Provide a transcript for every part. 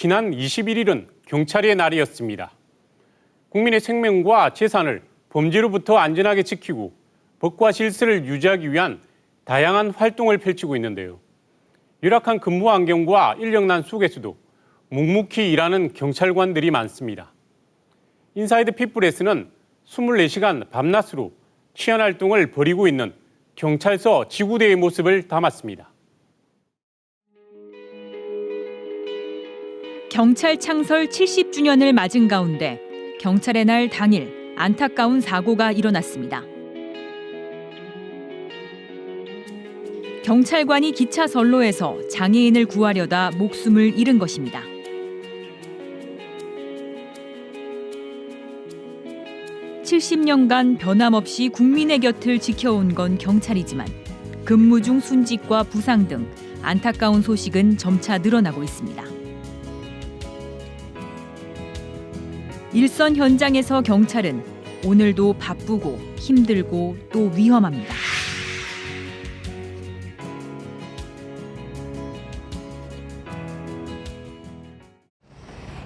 지난 21일은 경찰의 날이었습니다. 국민의 생명과 재산을 범죄로부터 안전하게 지키고 법과 질서를 유지하기 위한 다양한 활동을 펼치고 있는데요. 열악한 근무 환경과 인력난 속에서도 묵묵히 일하는 경찰관들이 많습니다. 인사이드 피플에서는 24시간 밤낮으로 치안 활동을 벌이고 있는 경찰서 지구대의 모습을 담았습니다. 경찰 창설 70주년을 맞은 가운데 경찰의 날 당일 안타까운 사고가 일어났습니다. 경찰관이 기차 선로에서 장애인을 구하려다 목숨을 잃은 것입니다. (70년간) 변함없이 국민의 곁을 지켜온 건 경찰이지만 근무 중 순직과 부상 등 안타까운 소식은 점차 늘어나고 있습니다. 일선 현장에서 경찰은 오늘도 바쁘고 힘들고 또 위험합니다.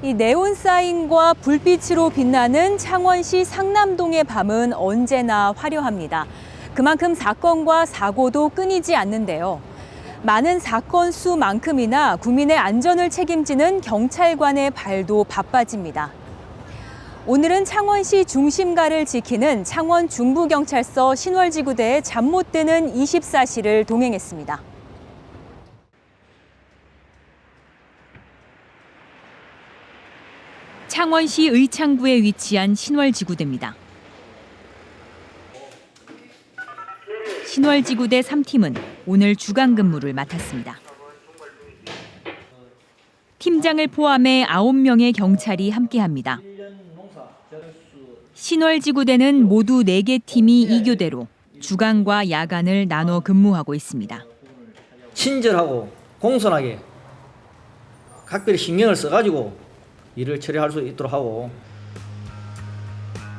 이 네온 사인과 불빛으로 빛나는 창원시 상남동의 밤은 언제나 화려합니다. 그만큼 사건과 사고도 끊이지 않는데요. 많은 사건 수만큼이나 국민의 안전을 책임지는 경찰관의 발도 바빠집니다. 오늘은 창원시 중심가를 지키는 창원 중부경찰서 신월지구대에 잠 못 드는 24시를 동행했습니다. 창원시 의창구에 위치한 신월지구대입니다. 신월지구대 3팀은 오늘 주간 근무를 맡았습니다. 팀장을 포함해 9명의 경찰이 함께합니다. 신월지구대는 모두 4개 팀이 2교대로 주간과 야간을 나눠 근무하고 있습니다. 친절하고 공손하게 각별히 신경을 써가지고 일을 처리할 수 있도록 하고.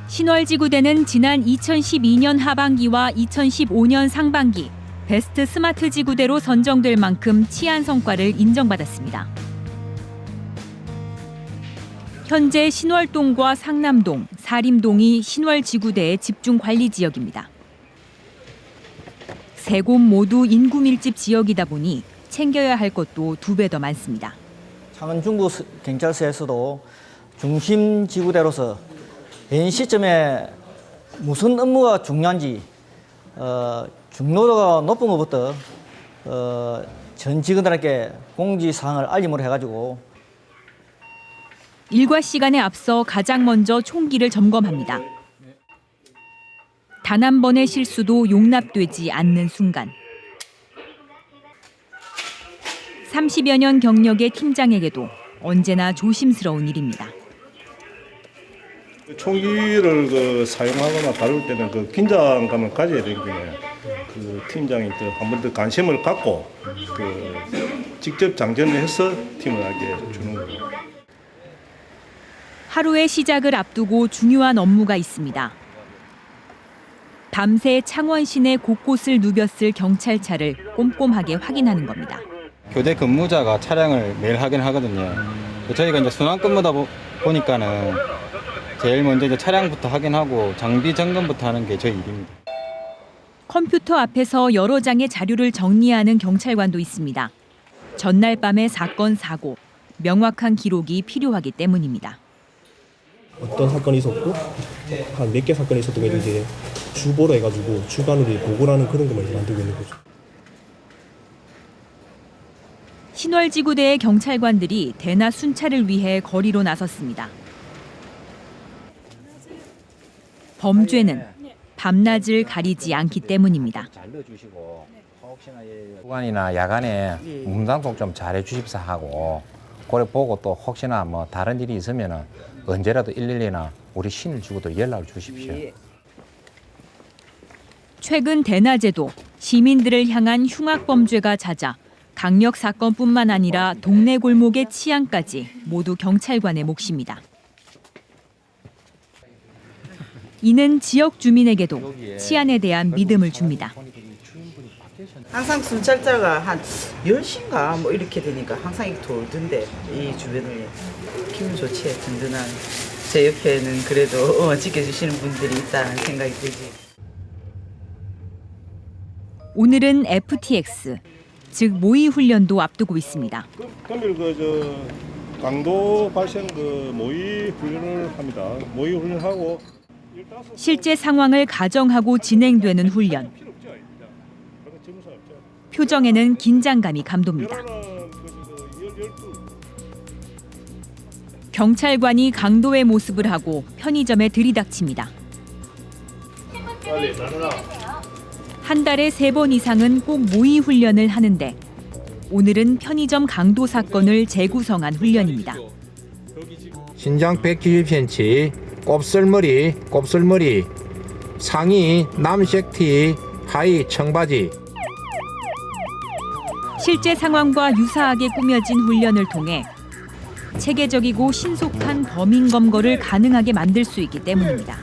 신월지구대는 지난 2012년 하반기와 2015년 상반기 베스트 스마트 지구대로 선정될 만큼 치안 성과를 인정받았습니다. 현재 신월동과 상남동, 사림동이 신월지구대의 집중관리 지역입니다. 세 곳 모두 인구 밀집 지역이다 보니 챙겨야 할 것도 2배 더 많습니다. 창원 중부경찰서에서도 중심 지구대로서 현 시점에 무슨 업무가 중요한지 중요도가 높은 것부터 전 직원들에게 공지사항을 알림을 해가지고 일과 시간에 앞서 가장 먼저 총기를 점검합니다. 단 한 번의 실수도 용납되지 않는 순간. 30여 년 경력의 팀장에게도 언제나 조심스러운 일입니다. 총기를 사용하거나 다룰 때는 긴장감을 가져야 되거든요. 팀장이 한 번 더 관심을 갖고 직접 장전을 해서 팀을 하게 주는 거예요. 하루의 시작을 앞두고 중요한 업무가 있습니다. 밤새 창원 시내 곳곳을 누볐을 경찰차를 꼼꼼하게 확인하는 겁니다. 교대 근무자가 차량을 매일 확인하거든요. 저희가 이제 순환 근무다 보니까는 제일 먼저 이제 차량부터 확인하고 장비 점검부터 하는 게 저희 일입니다. 컴퓨터 앞에서 여러 장의 자료를 정리하는 경찰관도 있습니다. 전날 밤의 사건, 사고, 명확한 기록이 필요하기 때문입니다. 어떤 사건이 있었고 한 몇 개 사건이 있었던 걸 이제 주보로 해가지고 주간으로 보고를 하는 그런 것만 이제 만들고 있는 거죠. 신월지구대의 경찰관들이 대낮 순찰을 위해 거리로 나섰습니다. 범죄는 밤낮을 가리지 않기 때문입니다. 주간이나 야간에 문단속 좀 잘해주십사 하고 그래 보고 또 혹시나 뭐 다른 일이 있으면은 언제라도 112나 우리 신월지구대로 연락을 주십시오. 최근 대낮에도 시민들을 향한 흉악범죄가 잦아 강력 사건뿐만 아니라 동네 골목의 치안까지 모두 경찰관의 몫입니다. 이는 지역 주민에게도 치안에 대한 믿음을 줍니다. 항상 순찰자가 한 10시인가 뭐 이렇게 되니까 항상 이렇게 돌던데 이 주변을 기분 좋지 든든한 제 옆에는 그래도 지켜주시는 분들이 있다는 생각이 들지. 오늘은 FTX, 즉 모의 훈련도 앞두고 있습니다. 금일 강도 발생 모의 훈련을 합니다. 모의 훈련하고 실제 상황을 가정하고 진행되는 훈련. 표정에는 긴장감이 감돕니다. 경찰관이 강도의 모습을 하고 편의점에 들이닥칩니다. 한 달에 3번 이상은 꼭 모의 훈련을 하는데 오늘은 편의점 강도 사건을 재구성한 훈련입니다. 신장 170cm, 곱슬머리, 상의 남색 티, 하의 청바지. 실제 상황과 유사하게 꾸며진 훈련을 통해 체계적이고 신속한 범인 검거를 가능하게 만들 수 있기 때문입니다.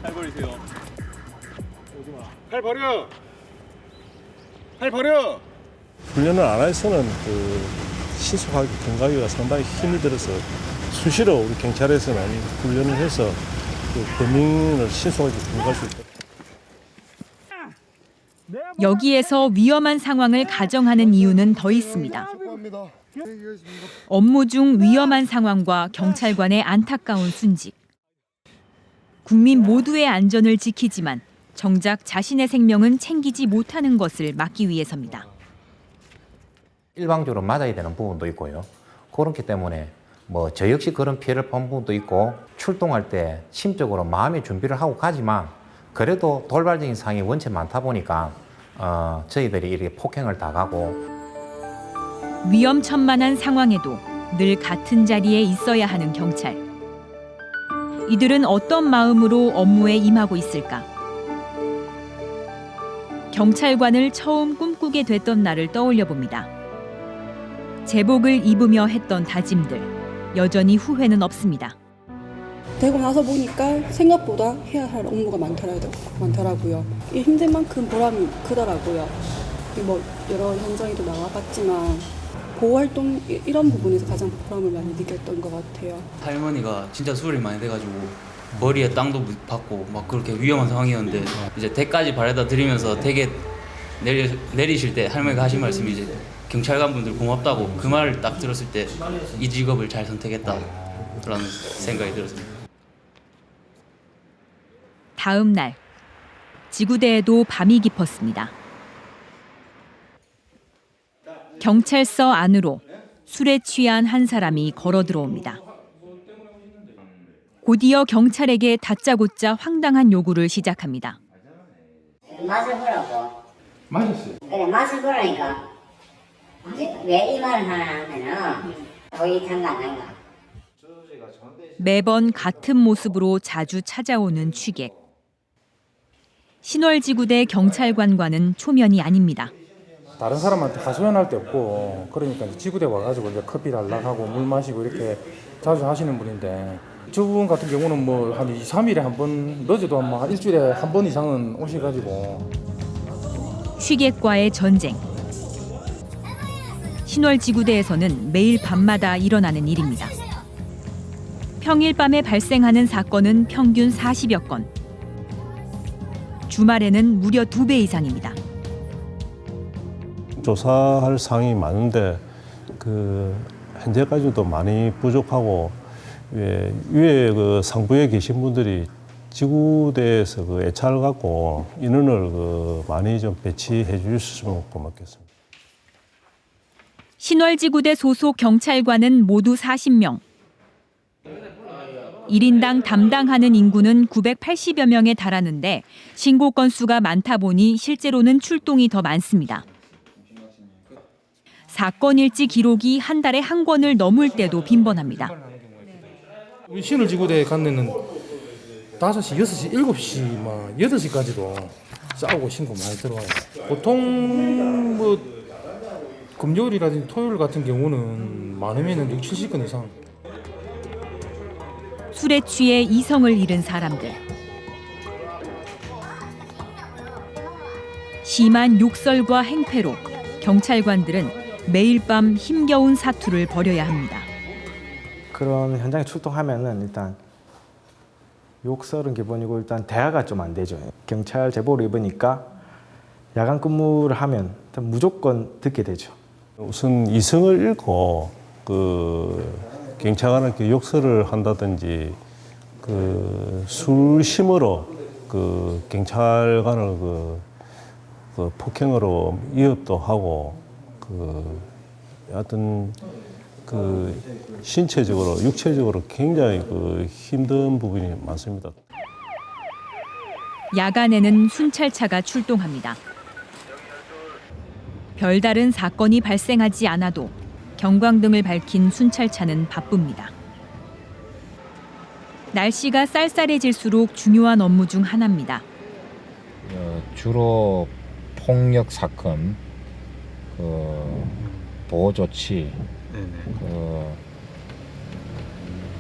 팔 버리세요. 팔 버려. 팔 버려. 훈련을 안 해서는 신속하게 경과하기가 상당히 힘이 들어서 수시로 우리 경찰에서는 훈련을 해서 범인을 신속하게 경과할 수 있다. 여기에서 위험한 상황을 가정하는 이유는 더 있습니다. 업무 중 위험한 상황과 경찰관의 안타까운 순직. 국민 모두의 안전을 지키지만 정작 자신의 생명은 챙기지 못하는 것을 막기 위해서입니다. 일방적으로 맞아야 되는 부분도 있고요. 그렇기 때문에 저 역시 그런 피해를 본 부분도 있고 출동할 때 심적으로 마음의 준비를 하고 가지만 그래도 돌발적인 상황이 원체 많다 보니까 저희들이 이렇게 폭행을 당하고 위험천만한 상황에도 늘 같은 자리에 있어야 하는 경찰. 이들은 어떤 마음으로 업무에 임하고 있을까? 경찰관을 처음 꿈꾸게 됐던 날을 떠올려 봅니다. 제복을 입으며 했던 다짐들. 여전히 후회는 없습니다. 되고 나서 보니까 생각보다 해야 할 업무가 많더라고요. 힘든 만큼 보람이 크더라고요. 여러 현장에도 나와봤지만 보호활동 이런 부분에서 가장 보람을 많이 느꼈던 것 같아요. 할머니가 진짜 수술이 많이 돼가지고 머리에 땅도 받고 막 그렇게 위험한 상황이었는데 이제 댁까지 바래다 드리면서 댁에 내리실 때 할머니가 하신 말씀이 이제 경찰관 분들 고맙다고 그 말을 딱 들었을 때 이 직업을 잘 선택했다라는 생각이 들었습니다. 다음 날 지구대에도 밤이 깊었습니다. 경찰서 안으로 술에 취한 한 사람이 걸어 들어옵니다. 곧이어 경찰에게 다짜고짜 황당한 요구를 시작합니다. 맛을 보라고. 맞았어요. 그래 맛을 보라니까. 왜 이 말을 하나 하면은 거의 상관한가. 매번 같은 모습으로 자주 찾아오는 취객. 신월지구대 경찰관과는 초면이 아닙니다. 다른 사람한테 하소연할 데 없고 그러니까 지구대 와가지고 이제 커피 달라고 하고 물 마시고 이렇게 자주 하시는 분인데 저분 같은 경우는 한 2, 3일에 한 번 늦어도 한 일주일에 한 번 이상은 오셔가지고 취객과의 전쟁. 신월지구대에서는 매일 밤마다 일어나는 일입니다. 평일 밤에 발생하는 사건은 평균 40여 건. 주말에는 무려 2배 이상입니다. 조사할 사항이 많은데 현재까지도 많이 부족하고 위에 상부에 계신 분들이 지구대에서 애착을 갖고 인원을 많이 좀 배치해 주셨으면 고맙겠습니다. 신월지구대 소속 경찰관은 모두 40명. 1인당 담당하는 인구는 980여 명에 달하는데 신고 건수가 많다 보니 실제로는 출동이 더 많습니다. 사건 일지 기록이 한 달에 한 권을 넘을 때도 빈번합니다. 우리 신월지구대에 간 데는 5시, 6시, 7시, 8시까지도 싸우고 신고 많이 들어와요. 보통 금요일이라든지 토요일 같은 경우는 많으면 6, 70건 이상. 술에 취해 이성을 잃은 사람들. 심한 욕설과 행패로 경찰관들은 매일 밤 힘겨운 사투를 벌여야 합니다. 그런 현장에 출동하면은 일단 욕설은 기본이고 일단 대화가 좀 안 되죠. 경찰 제보를 입으니까 야간 근무를 하면 일단 무조건 듣게 되죠. 우선 이성을 잃고 경찰관한테 욕설을 한다든지 술심으로 경찰관을 폭행으로 위협도 하고 하여튼 신체적으로 육체적으로 굉장히 힘든 부분이 많습니다. 야간에는 순찰차가 출동합니다. 별다른 사건이 발생하지 않아도 경광등을 밝힌 순찰차는 바쁩니다. 날씨가 쌀쌀해질수록 중요한 업무 중 하나입니다. 주로 폭력 사건, 보호 조치,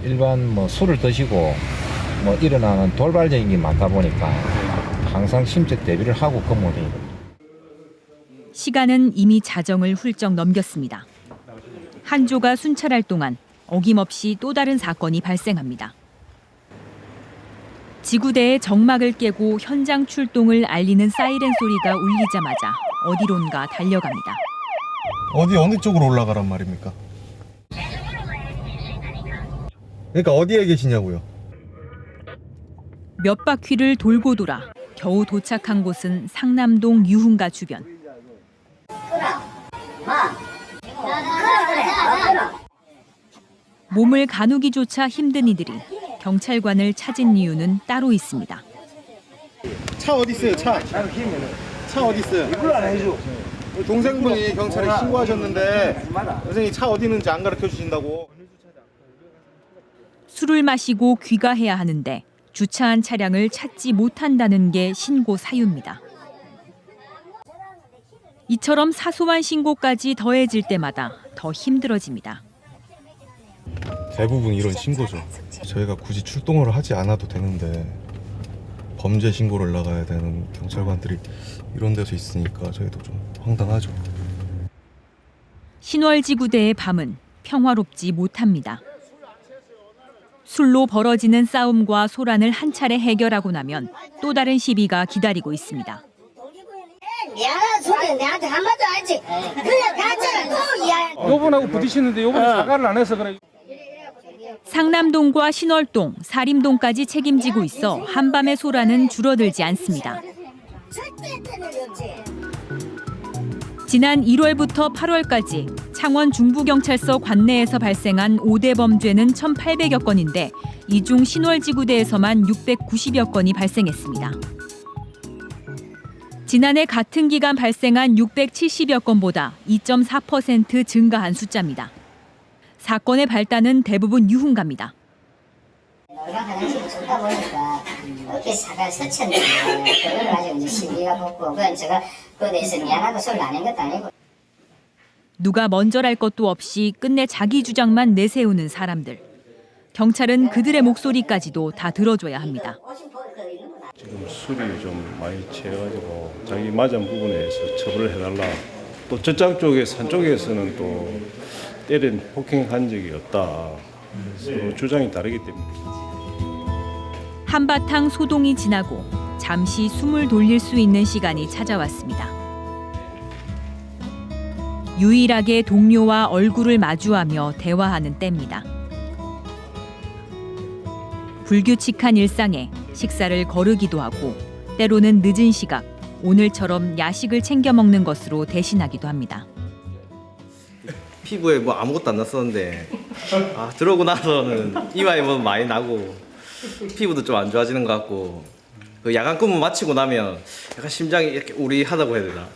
일반 술을 드시고 일어나는 돌발적인 게 많다 보니까 항상 심적 대비를 하고 근무를 해요. 시간은 이미 자정을 훌쩍 넘겼습니다. 한조가 순찰할 동안 어김없이 또 다른 사건이 발생합니다. 지구대의 정막을 깨고 현장 출동을 알리는 사이렌 소리가 울리자마자 어디론가 달려갑니다. 어느 쪽으로 올라가란 말입니까? 그러니까 어디에 계시냐고요? 몇 바퀴를 돌고 돌아 겨우 도착한 곳은 상남동 유흥가 주변. 몸을 가누기조차 힘든 이들이 경찰관을 찾은 이유는 따로 있습니다. 차 어디 있어요? 차 어디 있어요? 이걸 안 해줘. 동생분이 경찰에 신고하셨는데 선생님이 차 어디 있는지 안 가르쳐 주신다고. 술을 마시고 귀가해야 하는데 주차한 차량을 찾지 못한다는 게 신고 사유입니다. 이처럼 사소한 신고까지 더해질 때마다 더 힘들어집니다. 대부분 이런 신고죠. 저희가 굳이 출동을 하지 않아도 되는데 범죄 신고를 나가야 되는 경찰관들이 이런 데서 있으니까 저희도 좀 황당하죠. 신월지구대의 밤은 평화롭지 못합니다. 술로 벌어지는 싸움과 소란을 한 차례 해결하고 나면 또 다른 시비가 기다리고 있습니다. 미안한 소리 내한테 한마디도 안 했지. 그냥 갔잖아. 또 이야기. 요번하고 부딪히는데 요번에 사과를 안 해서 그래. 상남동과 신월동, 사림동까지 책임지고 있어 한밤의 소란은 줄어들지 않습니다. 지난 1월부터 8월까지 창원 중부경찰서 관내에서 발생한 5대 범죄는 1,800여 건인데 이 중 신월지구대에서만 690여 건이 발생했습니다. 지난해 같은 기간 발생한 670여 건보다 2.4% 증가한 숫자입니다. 사건의 발단은 대부분 유흥가입니다. 노래방 화장실이 좋다 보니까 어깨 사갈 스쳤는데 그걸 가지고 이제 시비가 붙고 그건 제가 그거에 대해서 미안하고 소리를 안 한 것도 아니고. 누가 먼저랄 것도 없이 끝내 자기 주장만 내세우는 사람들. 경찰은 그들의 목소리까지도 다 들어줘야 합니다. 지금 술이 좀 많이 취해가지고 자기 맞은 부분에서 처벌을 해달라. 또 저쪽 쪽에 산 쪽에서는 또 때린 폭행한 적이 없다. 서로 주장이 다르기 때문에. 한바탕 소동이 지나고 잠시 숨을 돌릴 수 있는 시간이 찾아왔습니다. 유일하게 동료와 얼굴을 마주하며 대화하는 때입니다. 불규칙한 일상에 식사를 거르기도 하고 때로는 늦은 시각, 오늘처럼 야식을 챙겨 먹는 것으로 대신하기도 합니다. 피부에 아무것도 안 났었는데 들어오고 나서는 이마에 많이 나고 피부도 좀 안 좋아지는 것 같고 야간 근무 마치고 나면 약간 심장이 이렇게 우리하다고 해야 되나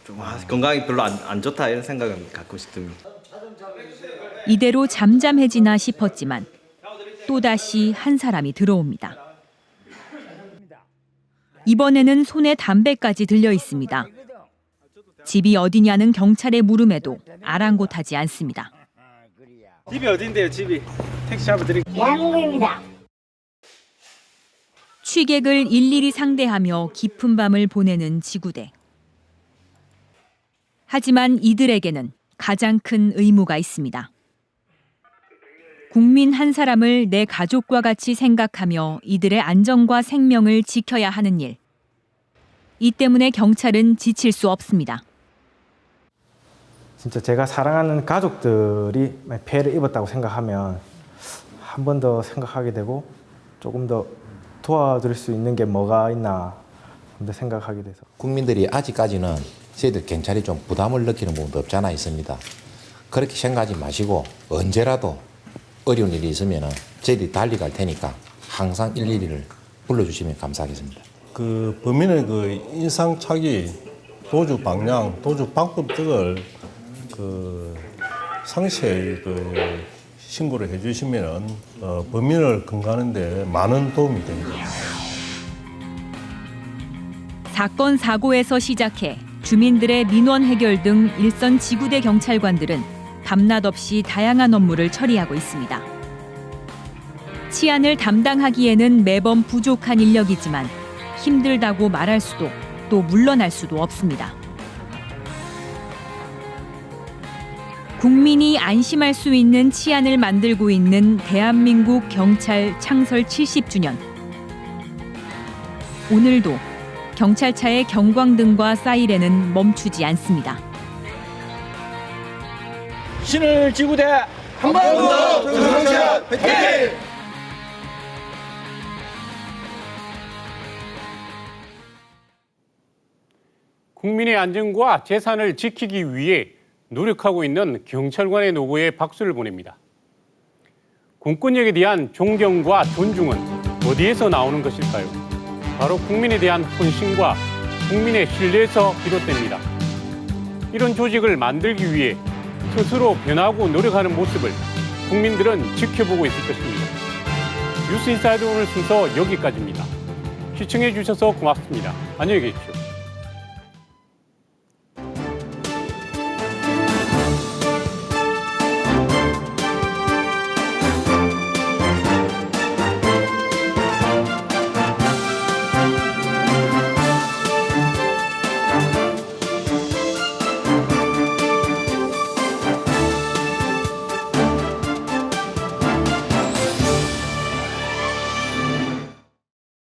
좀 건강이 별로 안 좋다 이런 생각은 가끔씩 듭니다. 이대로 잠잠해지나 싶었지만 또다시 한 사람이 들어옵니다. 이번에는 손에 담배까지 들려 있습니다. 집이 어디냐는 경찰의 물음에도 아랑곳하지 않습니다. 집이 어딘데요? 집이 택시 잡아드릴게요. 대한민국입니다. 취객을 일일이 상대하며 깊은 밤을 보내는 지구대. 하지만 이들에게는 가장 큰 의무가 있습니다. 국민 한 사람을 내 가족과 같이 생각하며 이들의 안전과 생명을 지켜야 하는 일. 이 때문에 경찰은 지칠 수 없습니다. 진짜 제가 사랑하는 가족들이 피해를 입었다고 생각하면 한 번 더 생각하게 되고 조금 더 도와줄 수 있는 게 뭐가 있나 생각하게 돼서. 국민들이 아직까지는 저희들 경찰이 좀 부담을 느끼는 부분도 없지 않아 있습니다. 그렇게 생각하지 마시고 언제라도 어려운 일이 있으면 저희들이 달려갈 테니까 항상 112를 불러주시면 감사하겠습니다. 그 범인의 그 인상착의, 도주 방향, 도주 방법 등을 그 상세히 그 신고를 해주시면 범인을 검거하는데 많은 도움이 됩니다. 사건 사고에서 시작해 주민들의 민원 해결 등 일선 지구대 경찰관들은 밤낮 없이 다양한 업무를 처리하고 있습니다. 치안을 담당하기에는 매번 부족한 인력이지만 힘들다고 말할 수도 또 물러날 수도 없습니다. 국민이 안심할 수 있는 치안을 만들고 있는 대한민국 경찰 창설 70주년. 오늘도 경찰차의 경광등과 사이렌은 멈추지 않습니다. 신을 지구대 한 번 더 정성치안 화이팅! 국민의 안전과 재산을 지키기 위해 노력하고 있는 경찰관의 노고에 박수를 보냅니다. 공권력에 대한 존경과 존중은 어디에서 나오는 것일까요? 바로 국민에 대한 헌신과 국민의 신뢰에서 비롯됩니다. 이런 조직을 만들기 위해 스스로 변하고 노력하는 모습을 국민들은 지켜보고 있을 것입니다. 뉴스 인사이드 오늘 순서 여기까지입니다. 시청해 주셔서 고맙습니다. 안녕히 계십시오.